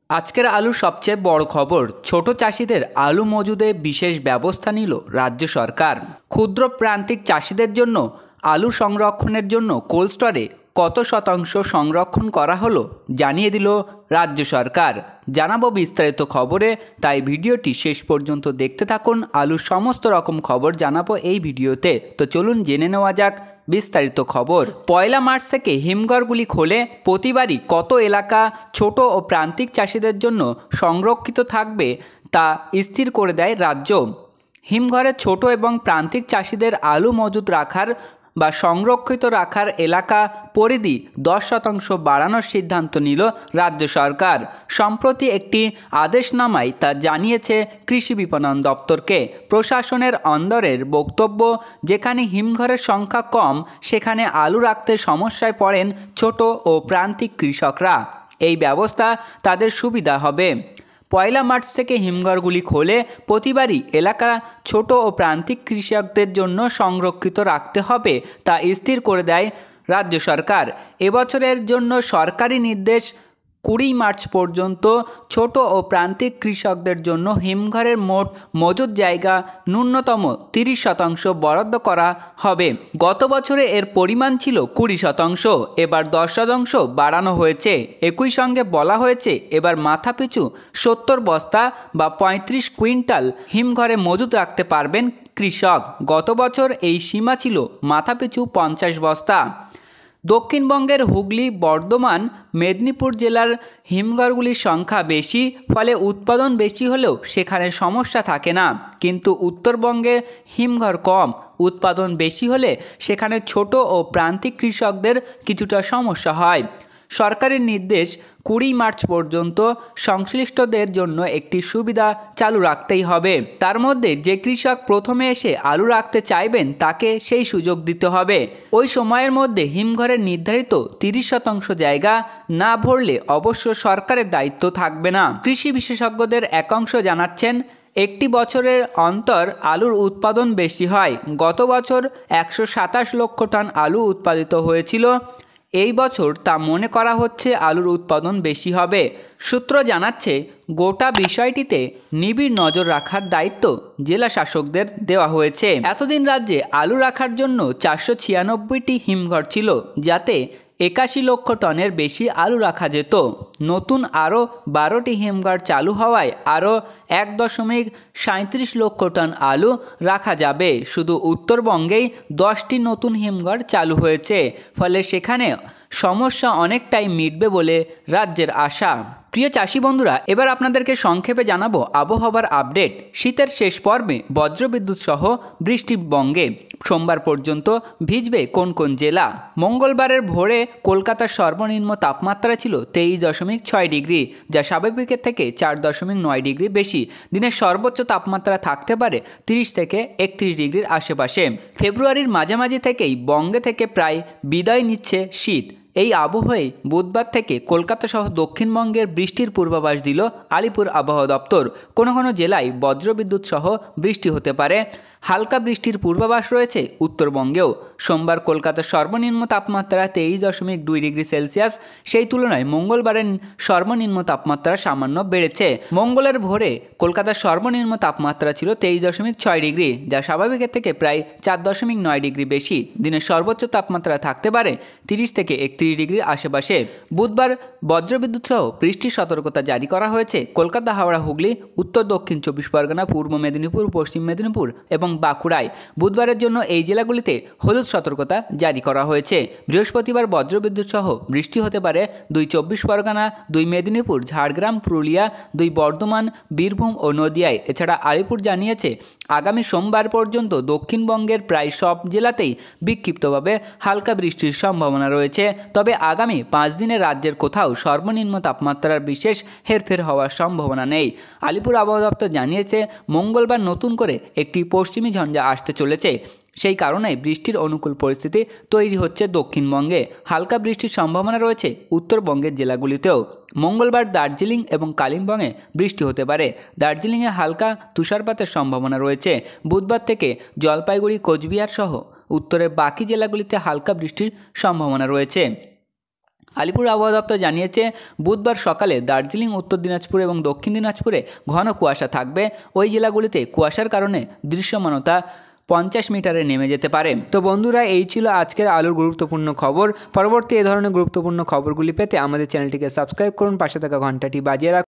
আজকের আলুর সবচেয়ে বড় খবর, ছোট চাষিদের আলু মজুদে বিশেষ ব্যবস্থা নিল রাজ্য সরকার। ক্ষুদ্র প্রান্তিক চাষিদের জন্য আলু সংরক্ষণের জন্য কোল্ড স্টোরে কত শতাংশ সংরক্ষণ করা হলো জানিয়ে দিল রাজ্য সরকার। জানাবো বিস্তারিত খবরে, তাই ভিডিওটি শেষ পর্যন্ত দেখতে থাকুন। আলুর সমস্ত রকম খবর জানাবো এই ভিডিওতে, তো চলুন জেনে নেওয়া যাক বিস্তারিত খবর। 1 মার্চ থেকে হিমঘরগুলি খোলে। প্রতিবারই কত এলাকা ছোট ও প্রান্তিক চাষিদের জন্য সংরক্ষিত থাকবে তা স্থির করে দেয় রাজ্য। হিমঘরে ছোট এবং প্রান্তিক চাষিদের আলু মজুত রাখার বা সংরক্ষিত রাখার এলাকা পরিধি 10% বাড়ানোর সিদ্ধান্ত নিল রাজ্য সরকার। সম্প্রতি একটি আদেশনামায় তা জানিয়েছে কৃষি বিপণন দপ্তরকে। প্রশাসনের অন্দরের বক্তব্য, যেখানে হিমঘরের সংখ্যা কম সেখানে আলু রাখতে সমস্যায় পড়েন ছোট ও প্রান্তিক কৃষকরা। এই ব্যবস্থা তাদের সুবিধা হবে। 1 মার্চ থেকে হিমঘরগুলি খোলে। প্রতিবারই এলাকা ছোট ও প্রান্তিক কৃষকদের জন্য সংরক্ষিত রাখতে হবে তা স্থির করে দেয় রাজ্য সরকার। এবছরের জন্য সরকারি নির্দেশ 20 মার্চ পর্যন্ত ছোট ও প্রান্তিক কৃষকদের জন্য হিমঘরের মোট মজুদ জায়গা ন্যূনতম 30% বরাদ্দ করা হবে। গত বছরে এর পরিমাণ ছিল 20%, এবার 10% বাড়ানো হয়েছে। একই সঙ্গে বলা হয়েছে এবার মাথাপিছু 70 বস্তা বা 35 কুইন্টাল হিমঘরে মজুদ রাখতে পারবেন কৃষক। গত বছর এই সীমা ছিল মাথাপিছু 50 বস্তা। দক্ষিণবঙ্গের হুগলি, বর্ধমান, মেদিনীপুর জেলার হিমঘরগুলির সংখ্যা বেশি, ফলে উৎপাদন বেশি হলেও সেখানে সমস্যা থাকে না। কিন্তু উত্তরবঙ্গে হিমঘর কম, উৎপাদন বেশি হলে সেখানে ছোট ও প্রান্তিক কৃষকদের কিছুটা সমস্যা হয়। সরকারের নির্দেশ 20 মার্চ পর্যন্ত সংশ্লিষ্টদের জন্য একটি সুবিধা চালু রাখতেই হবে। তার মধ্যে যে কৃষক প্রথমে এসে আলু রাখতে চাইবেন তাকে সেই সুযোগ দিতে হবে। ওই সময়ের মধ্যে হিমঘরের নির্ধারিত 30% জায়গা না ভরলে অবশ্য সরকারের দায়িত্ব থাকবে না। কৃষি বিশেষজ্ঞদের একাংশ জানাচ্ছেন, একটি বছরের অন্তর আলুর উৎপাদন বেশি হয়। গত বছর 127 লক্ষ টন আলু উৎপাদিত হয়েছিল। এই বছর তা মনে করা হচ্ছে আলুর উৎপাদন বেশি হবে। সূত্র জানাচ্ছে, গোটা বিষয়টিতে নিবিড় নজর রাখার দায়িত্ব জেলা শাসকদের দেওয়া হয়েছে। এতদিন রাজ্যে আলু রাখার জন্য 496টি হিমঘর ছিল, যাতে 81 লক্ষ টনের বেশি আলু রাখা যেত। নতুন আরও 12টি হিমঘর চালু হওয়ায় আরও 1.37 লক্ষ টন আলু রাখা যাবে। শুধু উত্তরবঙ্গেই 10টি নতুন হিমঘর চালু হয়েছে, ফলে সেখানে সমস্যা অনেকটাই মিটবে বলে রাজ্যের আশা। প্রিয় চাষি বন্ধুরা, এবার আপনাদেরকে সংক্ষেপে জানাবো আবহাওয়ার আপডেট। শীতের শেষ পর্বে বজ্রবিদ্যুৎ সহ বৃষ্টি বঙ্গে। সোমবার পর্যন্ত ভিজবে কোন কোন জেলা? মঙ্গলবারের ভোরে কলকাতার সর্বনিম্ন তাপমাত্রা ছিল 23.6 ডিগ্রি, যা স্বাভাবিকের থেকে 4.9 ডিগ্রি বেশি। দিনের সর্বোচ্চ তাপমাত্রা থাকতে পারে 30 থেকে 31 ডিগ্রির আশেপাশে। ফেব্রুয়ারির মাঝামাঝি থেকেই বঙ্গে থেকে প্রায় বিদায় নিচ্ছে শীত। এই আবহে বুধবার থেকে কলকাতা সহ দক্ষিণবঙ্গের বৃষ্টির পূর্বাভাস দিল আলিপুর আবহাওয়া দপ্তর। কোনো কোনো জেলায় বজ্রবিদ্যুৎ সহ বৃষ্টি হতে পারে। হালকা বৃষ্টির পূর্বাভাস রয়েছে উত্তরবঙ্গেও। সোমবার কলকাতার সর্বনিম্ন তাপমাত্রা 23.2 ডিগ্রি সেলসিয়াস। সেই তুলনায় মঙ্গলবারের সর্বনিম্ন তাপমাত্রা সামান্য বেড়েছে। মঙ্গলের ভোরে কলকাতার সর্বনিম্ন তাপমাত্রা ছিল 23.6 ডিগ্রি, যা স্বাভাবিকের থেকে প্রায় 4.9 ডিগ্রি বেশি। দিনের সর্বোচ্চ তাপমাত্রা থাকতে পারে 30 থেকে 31 ডিগ্রির আশেপাশে। বুধবার বজ্রবিদ্যুৎ সহ বৃষ্টির সতর্কতা জারি করা হয়েছে কলকাতা, হাওড়া, হুগলি, উত্তর দক্ষিণ 24 পরগনা, পূর্ব মেদিনীপুর, পশ্চিম মেদিনীপুর এবং বাঁকুড়ায়। বুধবারের জন্য এই জেলাগুলিতে হলুদ সতর্কতা জারি করা হয়েছে। বৃহস্পতিবার বজ্রবিদ্যুৎ সহ বৃষ্টি হতে পারে 2 24 পরগনা, 2 মেদিনীপুর, ঝাড়গ্রাম, পুরুলিয়া, 2 বর্ধমান, বীরভূম ও নদিয়ায়। এছাড়া আলিপুর জানিয়েছে, আগামী সোমবার পর্যন্ত দক্ষিণবঙ্গের প্রায় সব জেলাতেই বিক্ষিপ্তভাবে হালকা বৃষ্টির সম্ভাবনা রয়েছে। তবে আগামী 5 দিনে রাজ্যের কোথাও সর্বনিম্ন তাপমাত্রার বিশেষ হেরফের হওয়ার সম্ভাবনা নেই। আলিপুর আবহাওয়া দপ্তর জানিয়েছে, মঙ্গলবার নতুন করে একটি পশ্চিমী ঝঞ্ঝা আসতে চলেছে। সেই কারণে বৃষ্টির অনুকূল পরিস্থিতি তৈরি হচ্ছে দক্ষিণবঙ্গে। হালকা বৃষ্টির সম্ভাবনা রয়েছে উত্তরবঙ্গের জেলাগুলিতেও। মঙ্গলবার দার্জিলিং এবং কালিম্পংয়ে বৃষ্টি হতে পারে। দার্জিলিংয়ে হালকা তুষারপাতের সম্ভাবনা রয়েছে। বুধবার থেকে জলপাইগুড়ি, কোচবিহার সহ উত্তরের বাকি জেলাগুলিতে হালকা বৃষ্টির সম্ভাবনা রয়েছে। আলিপুর আবহাওয়া দপ্তর জানিয়েছে বুধবার সকালে দার্জিলিং, উত্তর দিনাজপুর এবং দক্ষিণ দিনাজপুরে ঘন কুয়াশা থাকবে। ওই জেলাগুলিতে কুয়াশার কারণে দৃশ্যমানতা 50 মিটারে নেমে যেতে পারে। তো বন্ধুরা, এই ছিল আজকের আলুর গুরুত্বপূর্ণ খবর। পরবর্তী এ ধরনের গুরুত্বপূর্ণ খবরগুলি পেতে আমাদের চ্যানেলটিকে সাবস্ক্রাইব করুন, পাশে থাকা ঘন্টাটি বাজিয়ে রাখুন।